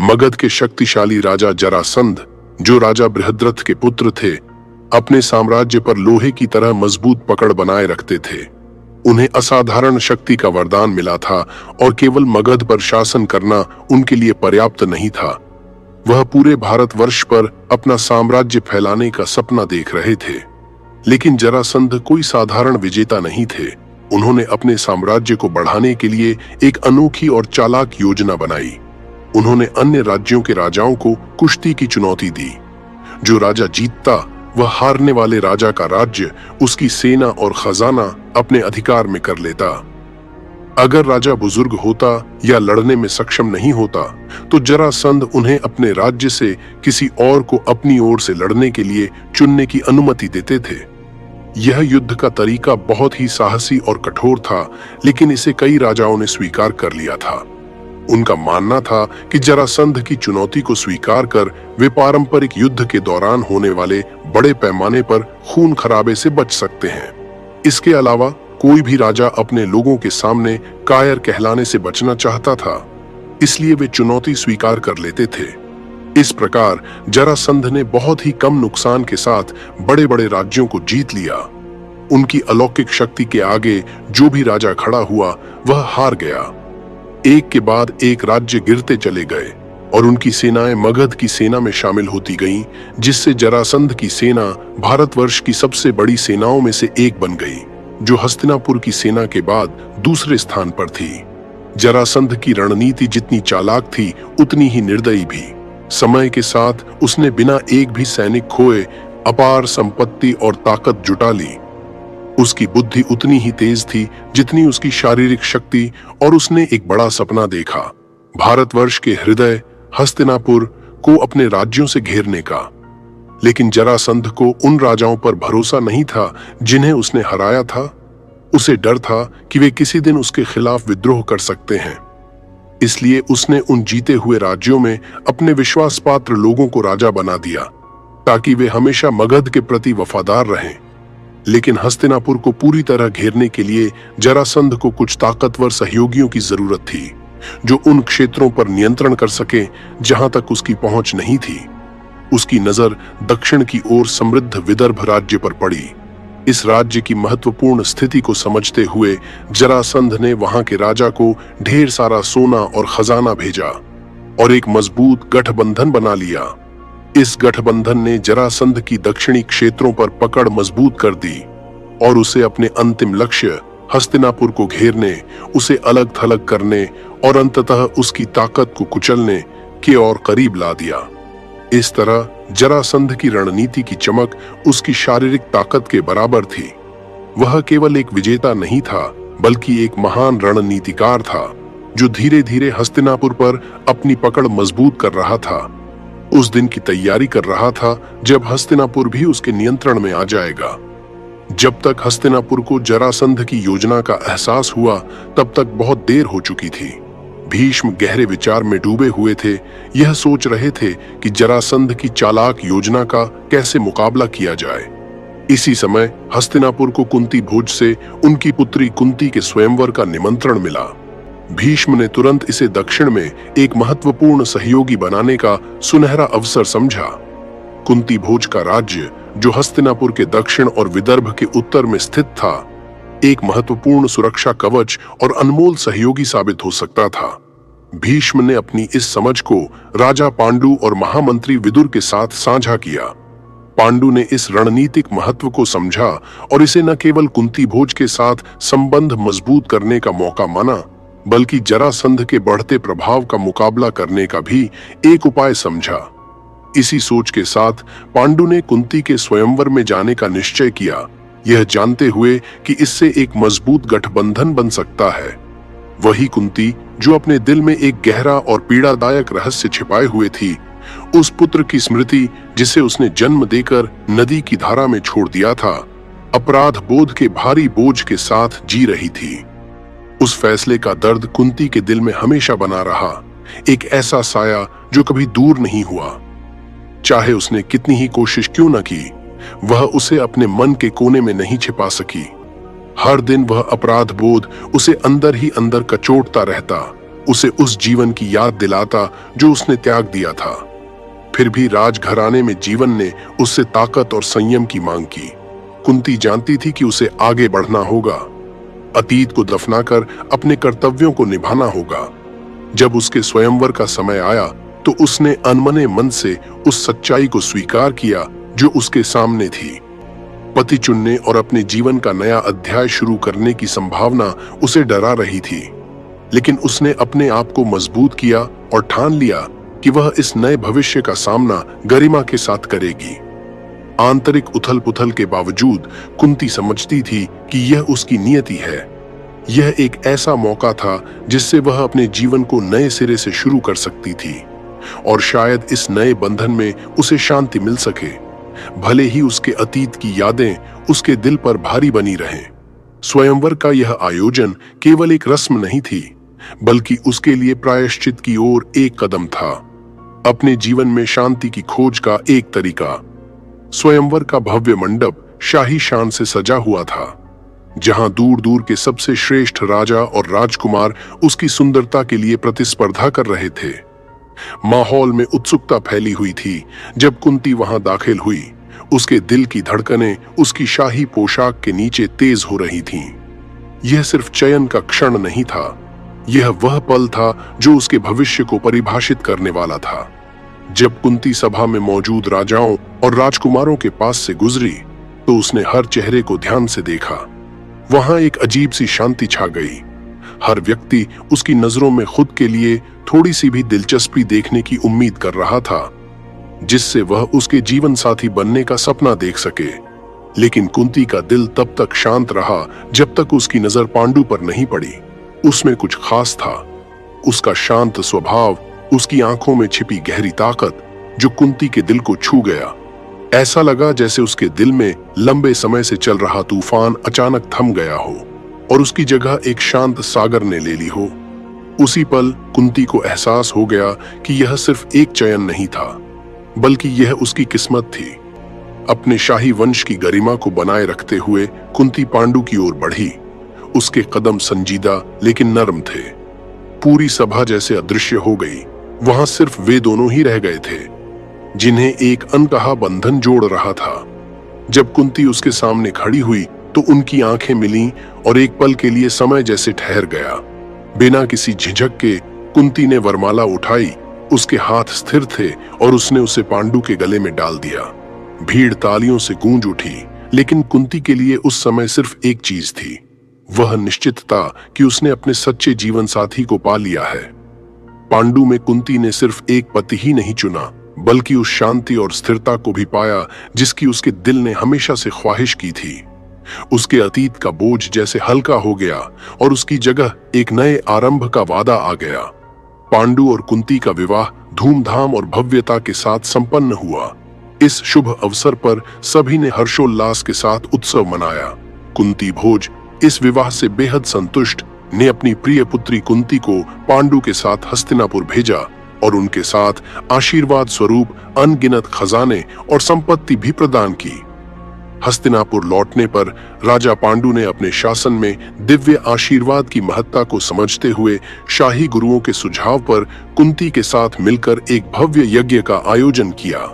मगध के शक्तिशाली राजा जरासंध, जो राजा बृहद्रथ के पुत्र थे, अपने साम्राज्य पर लोहे की तरह मजबूत पकड़ बनाए रखते थे। उन्हें असाधारण शक्ति का वरदान मिला था और केवल मगध पर शासन करना उनके लिए पर्याप्त नहीं था। वह पूरे भारतवर्ष पर अपना साम्राज्य फैलाने का सपना देख रहे थे। लेकिन जरासंध कोई साधारण विजेता नहीं थे। उन्होंने अपने साम्राज्य को बढ़ाने के लिए एक अनोखी और चालाक योजना बनाई। उन्होंने अन्य राज्यों के राजाओं को कुश्ती की चुनौती दी। जो राजा जीतता, वह हारने वाले राजा का राज्य, उसकी सेना और खजाना अपने अधिकार में कर लेता। अगर राजा बुजुर्ग होता या लड़ने में सक्षम नहीं होता, तो जरासंध उन्हें अपने राज्य से किसी और को अपनी ओर से लड़ने के लिए चुनने की अनुमति देते थे। यह युद्ध का तरीका बहुत ही साहसी और कठोर था, लेकिन इसे कई राजाओं ने स्वीकार कर लिया था। उनका मानना था कि जरासंध की चुनौती को स्वीकार कर वे पारंपरिक युद्ध के दौरान होने वाले बड़े पैमाने पर खून खराबे से बच सकते हैं। इसके अलावा कोई भी राजा अपने लोगों के सामने कायर कहलाने से बचना चाहता था, इसलिए वे चुनौती स्वीकार कर लेते थे। इस प्रकार जरासंध ने बहुत ही कम नुकसान के साथ बड़े बड़े राज्यों को जीत लिया। उनकी अलौकिक शक्ति के आगे जो भी राजा खड़ा हुआ, वह हार गया। एक के बाद एक राज्य गिरते चले गए और उनकी सेनाएं मगध की सेना में शामिल होती गईं, जिससे जरासंध की सेना भारतवर्ष की सबसे बड़ी सेनाओं में से एक बन गई, जो हस्तिनापुर की सेना के बाद दूसरे स्थान पर थी। जरासंध की रणनीति जितनी चालाक थी, उतनी ही निर्दयी भी। समय के साथ उसने बिना एक भी सैनिक खोए अपार संपत्ति और ताकत जुटा ली। उसकी बुद्धि उतनी ही तेज थी जितनी उसकी शारीरिक शक्ति, और उसने एक बड़ा सपना देखा, भारतवर्ष के हृदय हस्तिनापुर को अपने राज्यों से घेरने का। लेकिन जरासंध को उन राजाओं पर भरोसा नहीं था जिन्हें उसने हराया था। उसे डर था कि वे किसी दिन उसके खिलाफ विद्रोह कर सकते हैं। इसलिए उसने उन जीते हुए राज्यों में अपने विश्वास पात्र लोगों को राजा बना दिया, ताकि वे हमेशा मगध के प्रति वफादार रहें। लेकिन हस्तिनापुर को पूरी तरह घेरने के लिए जरासंध को कुछ ताकतवर सहयोगियों की जरूरत थी, जो उन क्षेत्रों पर नियंत्रण कर सके जहां तक उसकी पहुंच नहीं थी। उसकी नजर दक्षिण की ओर समृद्ध विदर्भ राज्य पर पड़ी। इस राज्य की महत्वपूर्ण स्थिति को समझते हुए जरासंध ने वहां के राजा को ढेर सारा सोना और खजाना भेजा और एक मजबूत गठबंधन बना लिया। इस गठबंधन ने जरासंध की दक्षिणी क्षेत्रों पर पकड़ मजबूत कर दी और उसे अपने अंतिम लक्ष्य हस्तिनापुर को घेरने, उसे अलग थलग करने और अंततः उसकी ताकत को कुचलने के और करीब ला दिया। इस तरह जरासंध की रणनीति की चमक उसकी शारीरिक ताकत के बराबर थी। वह केवल एक विजेता नहीं था, बल्कि एक महान रणनीतिकार था, जो धीरे धीरे हस्तिनापुर पर अपनी पकड़ मजबूत कर रहा था। उस दिन की तैयारी कर रहा था जब हस्तिनापुर भी उसके नियंत्रण में आ जाएगा। जब तक हस्तिनापुर को जरासंध की योजना का एहसास हुआ, तब तक बहुत देर हो चुकी थी। भीष्म गहरे विचार में डूबे हुए थे। यह सोच रहे थे कि जरासंध की चालाक योजना का कैसे मुकाबला किया जाए। इसी समय हस्तिनापुर को कुंती भोज से उनकी पुत्री कुंती के स्वयंवर का निमंत्रण मिला। भीष्म ने तुरंत इसे दक्षिण में एक महत्वपूर्ण सहयोगी बनाने का सुनहरा अवसर समझा। कुंती भोज का राज्य, जो हस्तिनापुर के दक्षिण और विदर्भ के उत्तर में स्थित था, एक महत्वपूर्ण सुरक्षा कवच और अनमोल सहयोगी साबित हो सकता था। भीष्म ने अपनी इस समझ को राजा पांडु और महामंत्री विदुर के साथ साझा किया। पांडु ने इस रणनीतिक महत्व को समझा और इसे न केवल कुंती भोज के साथ संबंध मजबूत करने का मौका माना, बल्कि जरासंध के बढ़ते प्रभाव का मुकाबला करने का भी एक उपाय समझा। इसी सोच के साथ पांडु ने कुंती के स्वयंवर में जाने का निश्चय किया, यह जानते हुए कि इससे एक मजबूत गठबंधन बन सकता है। वही कुंती जो अपने दिल में एक गहरा और पीड़ादायक रहस्य छिपाए हुए थी, उस पुत्र की स्मृति जिसे उसने जन्म देकर नदी की धारा में छोड़ दिया था, अपराध बोध के भारी बोझ के साथ जी रही थी। उस फैसले का दर्द कुंती के दिल में हमेशा बना रहा, एक ऐसा साया जो कभी दूर नहीं हुआ। चाहे उसने कितनी ही कोशिश क्यों न की, वह उसे अपने मन के कोने में नहीं छिपा सकी। हर दिन वह अपराध बोध उसे अंदर ही अंदर कचोटता रहता। उसे उस जीवन की याद दिलाता जो उसने त्याग दिया था। फिर भी राजघराने में जीवन ने उससे ताकत और संयम की मांग की। कुंती जानती थी कि उसे आगे बढ़ना होगा, अतीत को दफनाकर अपने कर्तव्यों को निभाना होगा। जब उसके स्वयंवर का समय आया तो उसने अनमने मन से उस सच्चाई को स्वीकार किया जो उसके सामने थी। पति चुनने और अपने जीवन का नया अध्याय शुरू करने की संभावना उसे डरा रही थी, लेकिन उसने अपने आप को मजबूत किया और ठान लिया कि वह इस नए भविष्य का सामना गरिमा के साथ करेगी। आंतरिक उथल-पुथल के बावजूद कुंती समझती थी कि यह उसकी नियति है। यह एक ऐसा मौका था जिससे वह अपने जीवन को नए सिरे से शुरू कर सकती थी, और शायद इस नए बंधन में उसे शांति मिल सके, भले ही उसके अतीत की यादें उसके दिल पर भारी बनी रहें। स्वयंवर का यह आयोजन केवल एक रस्म नहीं थी, बल्कि उसके लिए प्रायश्चित की ओर एक कदम था, अपने जीवन में शांति की खोज का एक तरीका। स्वयंवर का भव्य मंडप शाही शान से सजा हुआ था, जहां दूर दूर के सबसे श्रेष्ठ राजा और राजकुमार उसकी सुंदरता के लिए प्रतिस्पर्धा कर रहे थे। माहौल में उत्सुकता फैली हुई थी। जब कुंती वहां दाखिल हुई, उसके दिल की धड़कनें उसकी शाही पोशाक के नीचे तेज हो रही थीं। यह सिर्फ चयन का क्षण नहीं था, यह वह पल था जो उसके भविष्य को परिभाषित करने वाला था। जब कुंती सभा में मौजूद राजाओं और राजकुमारों के पास से गुजरी तो उसने हर चेहरे को ध्यान से देखा। वहां एक अजीब सी शांति छा गई। हर व्यक्ति उसकी नजरों में खुद के लिए थोड़ी सी भी दिलचस्पी देखने की उम्मीद कर रहा था, जिससे वह उसके जीवन साथी बनने का सपना देख सके। लेकिन कुंती का दिल तब तक शांत रहा जब तक उसकी नजर पांडु पर नहीं पड़ी। उसमें कुछ खास था, उसका शांत स्वभाव, उसकी आंखों में छिपी गहरी ताकत जो कुंती के दिल को छू गया। ऐसा लगा जैसे उसके दिल में लंबे समय से चल रहा तूफान अचानक थम गया हो और उसकी जगह एक शांत सागर ने ले ली हो। उसी पल कुंती को एहसास हो गया कि यह सिर्फ एक चयन नहीं था, बल्कि यह उसकी किस्मत थी। अपने शाही वंश की गरिमा को बनाए रखते हुए कुंती पांडु की ओर बढ़ी। उसके कदम संजीदा लेकिन नर्म थे। पूरी सभा जैसे अदृश्य हो गई। वहां सिर्फ वे दोनों ही रह गए थे, जिन्हें एक अनकहा बंधन जोड़ रहा था। जब कुंती उसके सामने खड़ी हुई तो उनकी आंखें मिलीं और एक पल के लिए समय जैसे ठहर गया। बिना किसी झिझक के कुंती ने वरमाला उठाई। उसके हाथ स्थिर थे और उसने उसे पांडु के गले में डाल दिया। भीड़ तालियों से गूंज उठी, लेकिन कुंती के लिए उस समय सिर्फ एक चीज थी, वह निश्चितता कि उसने अपने सच्चे जीवन साथी को पा लिया है। पांडु में कुंती ने सिर्फ एक पति ही नहीं चुना, बल्कि उस शांति और स्थिरता को भी पाया जिसकी उसके दिल ने हमेशा से ख्वाहिश की थी। उसके अतीत का बोझ जैसे हल्का हो गया और उसकी जगह एक नए आरंभ का वादा आ गया। पांडु और कुंती का विवाह धूमधाम और भव्यता के साथ संपन्न हुआ। इस शुभ अवसर पर सभी ने हर्षोल्लास के साथ उत्सव मनाया। कुंती भोज इस विवाह से बेहद संतुष्ट ने अपनी प्रिय पुत्री कुंती को पांडु के साथ हस्तिनापुर भेजा और उनके साथ आशीर्वाद स्वरूप अनगिनत खजाने और संपत्ति भी प्रदान की। हस्तिनापुर लौटने पर राजा पांडु ने अपने शासन में दिव्य आशीर्वाद की महत्ता को समझते हुए शाही गुरुओं के सुझाव पर कुंती के साथ मिलकर एक भव्य यज्ञ का आयोजन किया।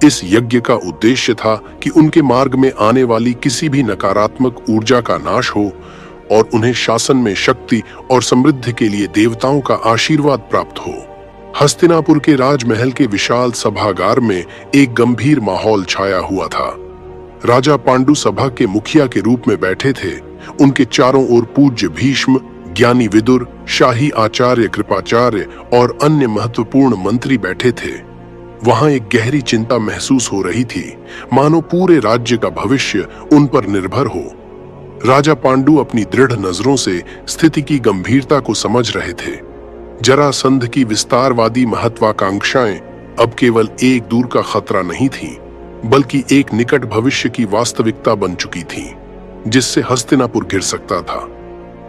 इस यज्ञ का उद्देश्य था कि उनके मार्ग में आने वाली किसी भी नकारात्मक ऊर्जा का नाश हो और उन्हें शासन में शक्ति और समृद्धि के लिए देवताओं का आशीर्वाद प्राप्त हो। हस्तिनापुर के राजमहल के विशाल सभागार में एक गंभीर माहौल छाया हुआ था। राजा पांडु सभा के मुखिया के रूप में बैठे थे। उनके चारों ओर पूज्य भीष्म, ज्ञानी विदुर, शाही आचार्य कृपाचार्य और अन्य महत्वपूर्ण मंत्री बैठे थे। वहां एक गहरी चिंता महसूस हो रही थी, मानो पूरे राज्य का भविष्य उन पर निर्भर हो। राजा पांडु अपनी दृढ़ नजरों से स्थिति की गंभीरता को समझ रहे थे। जरासंध की विस्तारवादी महत्वाकांक्षाएं अब केवल एक दूर का खतरा नहीं थीं, बल्कि एक निकट भविष्य की वास्तविकता बन चुकी थीं, जिससे हस्तिनापुर गिर सकता था।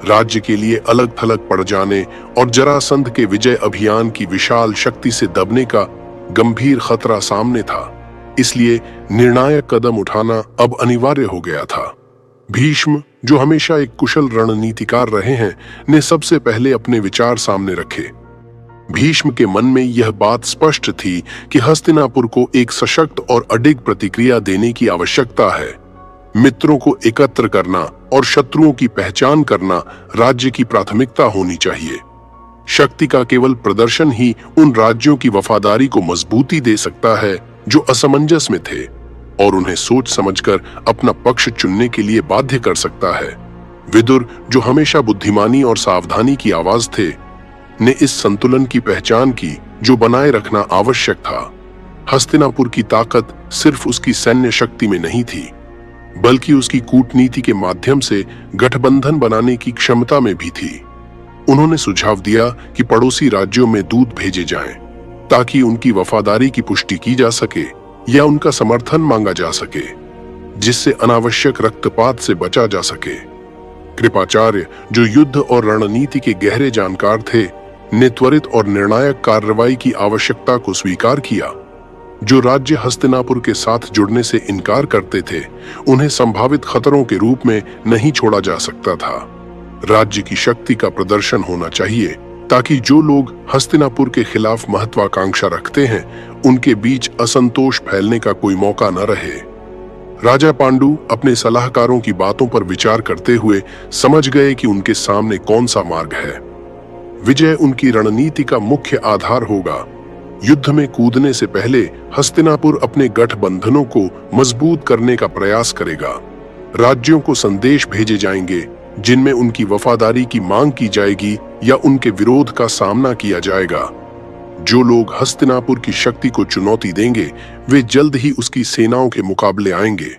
राज्य के लिए अलग थलग पड़ जाने और जरासंध के विजय अभियान की विशाल शक्ति से दबने का गंभीर खतरा सामने था। इसलिए निर्णायक कदम उठाना अब अनिवार्य हो गया था। भीष्म, जो हमेशा एक कुशल रणनीतिकार रहे हैं, ने सबसे पहले अपने विचार सामने रखे। भीष्म के मन में यह बात स्पष्ट थी कि हस्तिनापुर को एक सशक्त और अडिग प्रतिक्रिया देने की आवश्यकता है। मित्रों को एकत्र करना और शत्रुओं की पहचान करना राज्य की प्राथमिकता होनी चाहिए। शक्ति का केवल प्रदर्शन ही उन राज्यों की वफादारी को मजबूती दे सकता है जो असमंजस में थे, और उन्हें सोच समझकर अपना पक्ष चुनने के लिए बाध्य कर सकता है। विदुर, जो हमेशा बुद्धिमानी और सावधानी की आवाज थे, ने इस संतुलन की पहचान की जो बनाए रखना आवश्यक था। हस्तिनापुर की ताकत सिर्फ उसकी सैन्य शक्ति में नहीं थी, बल्कि उसकी कूटनीति के माध्यम से गठबंधन बनाने की क्षमता में भी थी। उन्होंने सुझाव दिया कि पड़ोसी राज्यों में दूत भेजे जाएं, ताकि उनकी वफादारी की पुष्टि की जा सके या उनका समर्थन मांगा जा सके, जिससे अनावश्यक रक्तपात से बचा जा सके। कृपाचार्य, जो युद्ध और रणनीति के गहरे जानकार थे, ने त्वरित और निर्णायक कार्रवाई की आवश्यकता को स्वीकार किया। जो राज्य हस्तिनापुर के साथ जुड़ने से इनकार करते थे, उन्हें संभावित खतरों के रूप में नहीं छोड़ा जा सकता था। राज्य की शक्ति का प्रदर्शन होना चाहिए, ताकि जो लोग हस्तिनापुर के खिलाफ महत्वाकांक्षा रखते हैं, उनके बीच असंतोष फैलने का कोई मौका न रहे। राजा पांडु अपने सलाहकारों की बातों पर विचार करते हुए समझ गए कि उनके सामने कौन सा मार्ग है। विजय उनकी रणनीति का मुख्य आधार होगा। युद्ध में कूदने से पहले हस्तिनापुर अपने गठबंधनों को मजबूत करने का प्रयास करेगा। राज्यों को संदेश भेजे जाएंगे जिनमें उनकी वफादारी की मांग की जाएगी या उनके विरोध का सामना किया जाएगा। जो लोग हस्तिनापुर की शक्ति को चुनौती देंगे, वे जल्द ही उसकी सेनाओं के मुकाबले आएंगे।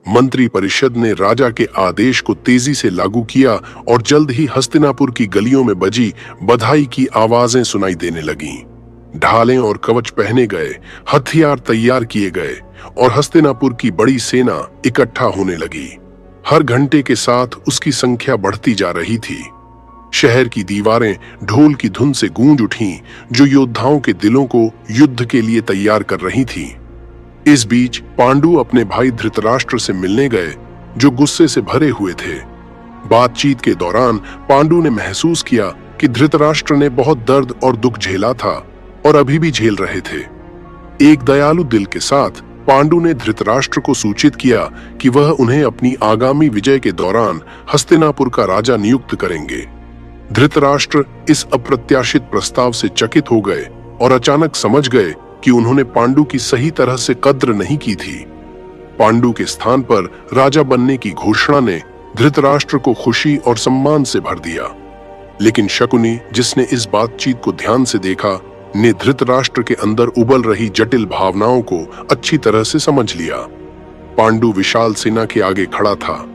मंत्री परिषद ने राजा के आदेश को तेजी से लागू किया और जल्द ही हस्तिनापुर की गलियों में बजी बधाई की आवाजें सुनाई देने लगीं। ढालें और कवच पहने गए, हथियार तैयार किए गए और हस्तिनापुर की बड़ी सेना इकट्ठा होने लगी। हर घंटे के साथ उसकी संख्या बढ़ती जा रही थी। शहर की दीवारें ढोल की धुन से गूंज उठीं, जो योद्धाओं के दिलों को युद्ध के लिए तैयार कर रही थीं। इस बीच पांडु अपने भाई धृतराष्ट्र से मिलने गए, जो गुस्से से भरे हुए थे। बातचीत के दौरान पांडु ने महसूस किया कि धृतराष्ट्र ने बहुत दर्द और दुख झेला था और अभी भी झेल रहे थे। एक दयालु दिल के साथ पांडु ने धृतराष्ट्र को सूचित किया कि वह उन्हें अपनी आगामी विजय के दौरान हस्तिनापुर का राजा नियुक्त करेंगे। धृतराष्ट्र इस अप्रत्याशित प्रस्ताव से चकित हो गए और अचानक समझ गए कि उन्होंने पांडु की सही तरह से कद्र नहीं की थी। पांडु के स्थान पर राजा बनने की घोषणा ने धृतराष्ट्र को खुशी और सम्मान से भर दिया। लेकिन शकुनी, जिसने इस बातचीत को ध्यान से देखा, ने धृतराष्ट्र के अंदर उबल रही जटिल भावनाओं को अच्छी तरह से समझ लिया। पांडु विशाल सेना के आगे खड़ा था।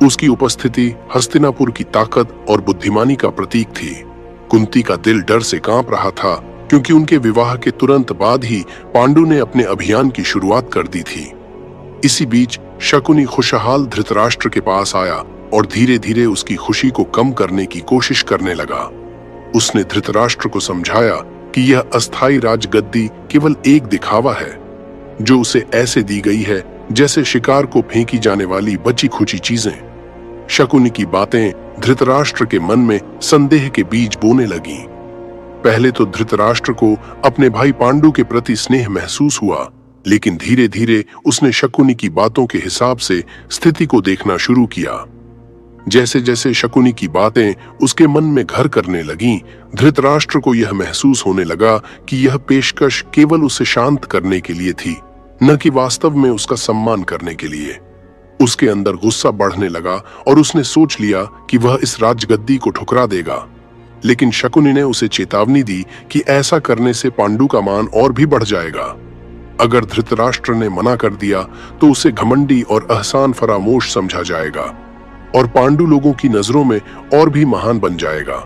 उसकी उपस्थिति हस्तिनापुर की ताकत और बुद्धिमानी का प्रतीक थी। कुंती का दिल डर से कांप रहा था, क्योंकि उनके विवाह के तुरंत बाद ही पांडु ने अपने अभियान की शुरुआत कर दी थी। इसी बीच शकुनी खुशहाल धृतराष्ट्र के पास आया और धीरे धीरे उसकी खुशी को कम करने की कोशिश करने लगा। उसने धृतराष्ट्र को समझाया कि यह अस्थायी राजगद्दी केवल एक दिखावा है, जो उसे ऐसे दी गई है जैसे शिकार को फेंकी जाने वाली बची खुची चीजें। शकुनी की बातें धृतराष्ट्र के मन में संदेह के बीज बोने लगीं। पहले तो धृतराष्ट्र को अपने भाई पांडु के प्रति स्नेह महसूस हुआ, लेकिन धीरे धीरे उसने शकुनी की बातों के हिसाब से स्थिति को देखना शुरू किया। जैसे जैसे शकुनी की बातें उसके मन में घर करने लगीं, धृतराष्ट्र को यह महसूस होने लगा कि यह पेशकश केवल उसे शांत करने के लिए थी, न कि वास्तव में उसका सम्मान करने के लिए। उसके अंदर गुस्सा बढ़ने लगा और उसने सोच लिया कि वह इस राजगद्दी को ठुकरा देगा। लेकिन शकुनी ने उसे चेतावनी दी कि ऐसा करने से पांडु का मान और भी बढ़ जाएगा। अगर धृतराष्ट्र ने मना कर दिया तो उसे घमंडी और एहसान फरामोश समझा जाएगा और पांडु लोगों की नजरों में और भी महान बन जाएगा।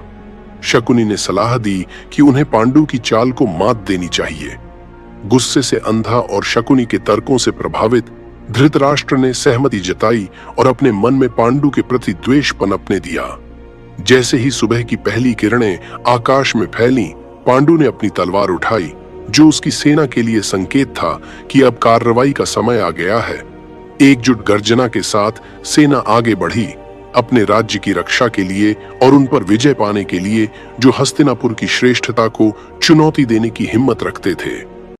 शकुनी ने सलाह दी कि उन्हें पांडु की चाल को मात देनी चाहिए। गुस्से से अंधा और शकुनी के तर्कों से प्रभावित धृतराष्ट्र ने सहमति जताई और अपने मन में पांडु के प्रति द्वेष पनपने दिया। जैसे ही सुबह की पहली किरणें आकाश में फैलीं, पांडु ने अपनी तलवार उठाई, जो उसकी सेना के लिए संकेत था कि अब कार्रवाई का समय आ गया है। एकजुट गर्जना के साथ सेना आगे बढ़ी, अपने राज्य की रक्षा के लिए और उन पर विजय पाने के लिए जो हस्तिनापुर की श्रेष्ठता को चुनौती देने की हिम्मत रखते थे।